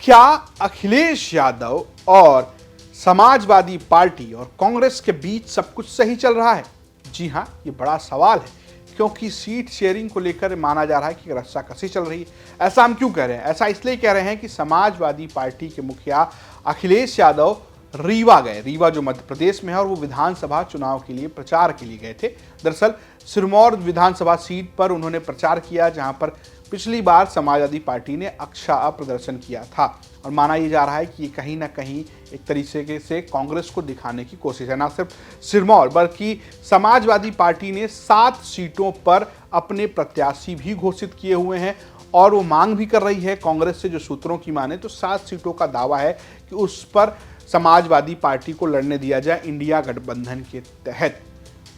क्या अखिलेश यादव और समाजवादी पार्टी और कांग्रेस के बीच सब कुछ सही चल रहा है? जी हां, ये बड़ा सवाल है, क्योंकि सीट शेयरिंग को लेकर माना जा रहा है कि रस्साकसी चल रही है। ऐसा हम क्यों कह रहे हैं? ऐसा इसलिए कह रहे हैं कि समाजवादी पार्टी के मुखिया अखिलेश यादव रीवा गए। रीवा जो मध्य प्रदेश में है, और वो विधानसभा चुनाव के लिए प्रचार के लिए गए थे। दरअसल सिरमौर विधानसभा सीट पर उन्होंने प्रचार किया, जहां पर पिछली बार समाजवादी पार्टी ने अच्छा प्रदर्शन किया था, और माना यह जा रहा है कि ये कहीं ना कहीं एक तरीके से कांग्रेस को दिखाने की कोशिश है। ना सिर्फ सिरमौर बल्कि समाजवादी पार्टी ने 7 सीटों पर अपने प्रत्याशी भी घोषित किए हुए हैं, और वो मांग भी कर रही है कांग्रेस से। जो सूत्रों की माने तो 7 सीटों का दावा है कि उस पर समाजवादी पार्टी को लड़ने दिया जाए इंडिया गठबंधन के तहत।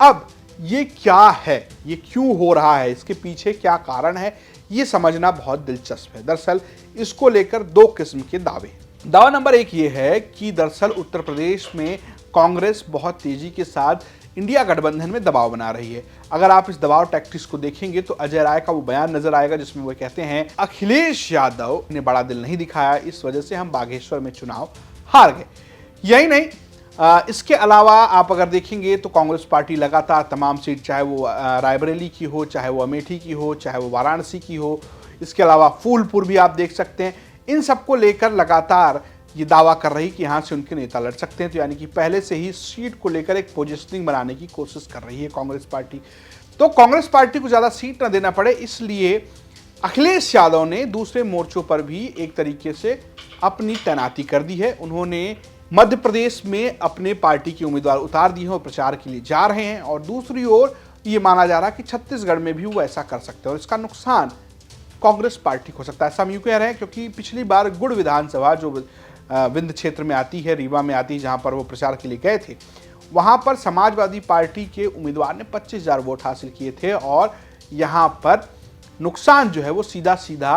अब ये क्या है, ये क्यों हो रहा है, इसके पीछे क्या कारण है, ये समझना बहुत दिलचस्प है। दरअसल इसको लेकर 2 किस्म के दावे। दावा नंबर 1 ये है कि दरअसल उत्तर प्रदेश में कांग्रेस बहुत तेजी के साथ इंडिया गठबंधन में दबाव बना रही है। अगर आप इस दबाव टैक्टिक्स को देखेंगे तो अजय राय का वो बयान नजर आएगा, जिसमें वो कहते हैं अखिलेश यादव ने बड़ा दिल नहीं दिखाया, इस वजह से हम बागेश्वर में चुनाव हार गए। यही नहीं, इसके अलावा आप अगर देखेंगे तो कांग्रेस पार्टी लगातार तमाम सीट, चाहे वो रायबरेली की हो, चाहे वो अमेठी की हो, चाहे वो वाराणसी की हो, इसके अलावा फूलपुर भी आप देख सकते हैं, इन सबको लेकर लगातार ये दावा कर रही कि यहाँ से उनके नेता लड़ सकते हैं। तो यानी कि पहले से ही सीट को लेकर एक पोजिशनिंग बनाने की कोशिश कर रही है कांग्रेस पार्टी। तो कांग्रेस पार्टी को ज़्यादा सीट न देना पड़े, इसलिए अखिलेश यादव ने दूसरे मोर्चों पर भी एक तरीके से अपनी तैनाती कर दी है। उन्होंने मध्य प्रदेश में अपने पार्टी के उम्मीदवार उतार दिए हैं और प्रचार के लिए जा रहे हैं, और दूसरी ओर ये माना जा रहा है कि छत्तीसगढ़ में भी वो ऐसा कर सकते हैं, और इसका नुकसान कांग्रेस पार्टी को हो सकता है। ऐसा हम यूं कह रहे हैं क्योंकि पिछली बार गुड़ विधानसभा जो विंध्य क्षेत्र में आती है, रीवा में आती है, जहां पर वो प्रचार के लिए गए थे, वहां पर समाजवादी पार्टी के उम्मीदवार ने 25,000 वोट हासिल किए थे, और यहां पर नुकसान जो है वो सीधा सीधा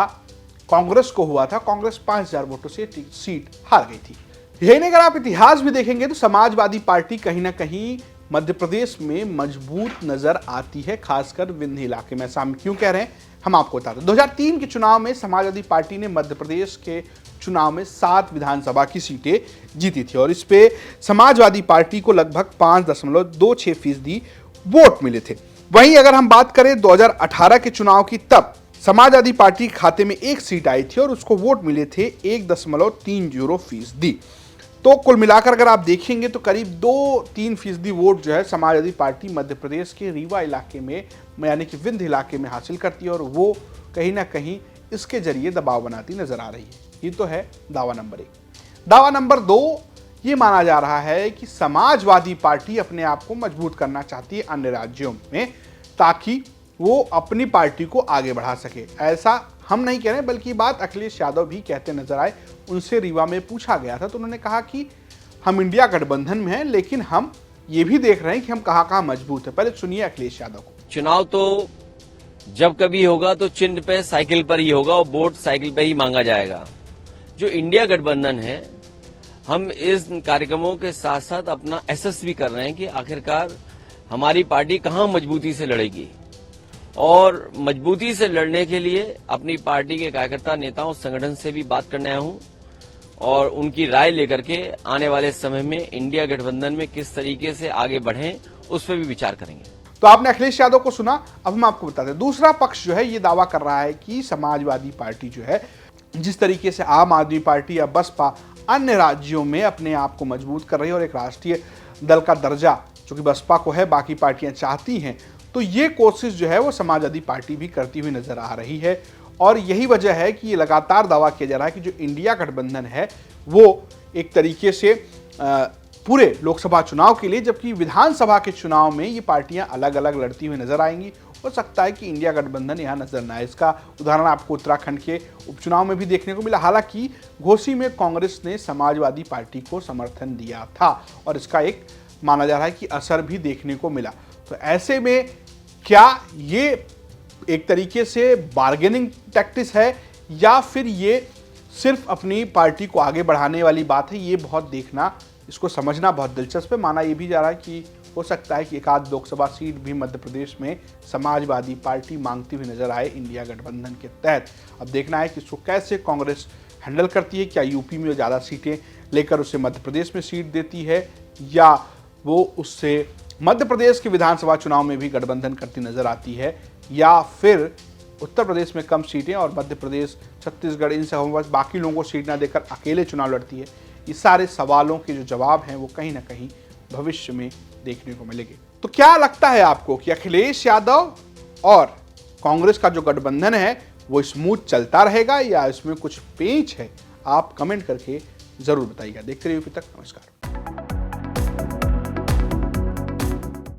कांग्रेस को हुआ था। कांग्रेस 5,000 वोटों से सीट हार गई थी। यही नहीं, अगर आप इतिहास भी देखेंगे तो समाजवादी पार्टी कहीं ना कहीं मध्य प्रदेश में मजबूत नजर आती है, खासकर विंध्य इलाके में। ऐसा हम क्यों कह रहे हैं, हम आपको बताते हैं। 2003 के चुनाव में समाजवादी पार्टी ने मध्य प्रदेश के चुनाव में 7 विधानसभा की सीटें जीती थी, और इस पे समाजवादी पार्टी को लगभग 5.26% वोट मिले थे। वहीं अगर हम बात करें 2018 के चुनाव की, तब समाजवादी पार्टी के खाते में 1 सीट आई थी और उसको वोट मिले थे 1.30%। तो कुल मिलाकर अगर आप देखेंगे तो करीब 2-3% वोट जो है समाजवादी पार्टी मध्य प्रदेश के रीवा इलाके में, यानी कि विंध्य इलाके में हासिल करती है, और वो कहीं ना कहीं इसके जरिए दबाव बनाती नजर आ रही है। ये तो है दावा नंबर 1। दावा नंबर 2 ये माना जा रहा है कि समाजवादी पार्टी अपने आप को मजबूत करना चाहती है अन्य राज्यों में, ताकि वो अपनी पार्टी को आगे बढ़ा सके। ऐसा हम नहीं कह रहे, बल्कि बात अखिलेश यादव भी कहते नजर आए। उनसे रीवा में पूछा गया था तो उन्होंने कहा कि हम इंडिया गठबंधन में हैं, लेकिन हम ये भी देख रहे हैं कि हम कहां मजबूत है। पहले सुनिए अखिलेश यादव को। चुनाव तो जब कभी होगा तो चिन्ह पे साइकिल पर ही होगा, और वोट साइकिल पे ही मांगा जाएगा। जो इंडिया गठबंधन है, हम इस कार्यक्रमों के साथ साथ अपना एसेस भी कर रहे हैं कि आखिरकार हमारी पार्टी कहां मजबूती से लड़ेगी, और मजबूती से लड़ने के लिए अपनी पार्टी के कार्यकर्ता, नेताओं, संगठन से भी बात करने आया हूं, और उनकी राय लेकर के आने वाले समय में इंडिया गठबंधन में किस तरीके से आगे बढ़ें, उस पर भी विचार करेंगे। तो आपने अखिलेश यादव को सुना। अब हम आपको बताते हैं, दूसरा पक्ष जो है ये दावा कर रहा है कि समाजवादी पार्टी जो है, जिस तरीके से आम आदमी पार्टी या बसपा अन्य राज्यों में अपने आप को मजबूत कर रही है, और एक राष्ट्रीय दल का दर्जा जो कि बसपा को है, बाकी पार्टियां चाहती हैं, तो ये कोशिश जो है वो समाजवादी पार्टी भी करती हुई नजर आ रही है। और यही वजह है कि ये लगातार दावा किया जा रहा है कि जो इंडिया गठबंधन है वो एक तरीके से पूरे लोकसभा चुनाव के लिए, जबकि विधानसभा के चुनाव में ये पार्टियां अलग अलग लड़ती हुई नजर आएंगी। हो सकता है कि इंडिया गठबंधन यहाँ नजर न आए। इसका उदाहरण आपको उत्तराखंड के उपचुनाव में भी देखने को मिला। हालांकि घोसी में कांग्रेस ने समाजवादी पार्टी को समर्थन दिया था, और इसका एक माना जा रहा है कि असर भी देखने को मिला। तो ऐसे में क्या ये एक तरीके से बार्गेनिंग टैक्टिस है, या फिर ये सिर्फ अपनी पार्टी को आगे बढ़ाने वाली बात है? ये बहुत देखना, इसको समझना बहुत दिलचस्प है। माना ये भी जा रहा है कि हो सकता है कि एक आध लोकसभा सीट भी मध्य प्रदेश में समाजवादी पार्टी मांगती हुई नजर आए इंडिया गठबंधन के तहत। अब देखना है कि इसको कैसे कांग्रेस हैंडल करती है? क्या यूपी में ज़्यादा सीटें लेकर उसे मध्य प्रदेश में सीट देती है, या वो उससे मध्य प्रदेश के विधानसभा चुनाव में भी गठबंधन करती नजर आती है, या फिर उत्तर प्रदेश में कम सीटें और मध्य प्रदेश, छत्तीसगढ़, इन सब बस बाकी लोगों को सीट ना देकर अकेले चुनाव लड़ती है? ये सारे सवालों के जो जवाब हैं वो कहीं ना कहीं भविष्य में देखने को मिलेंगे। तो क्या लगता है आपको कि अखिलेश यादव और कांग्रेस का जो गठबंधन है वो स्मूथ चलता रहेगा या इसमें कुछ पेंच है? आप कमेंट करके जरूर बताइएगा। देखते रहिए यूपी तक। नमस्कार।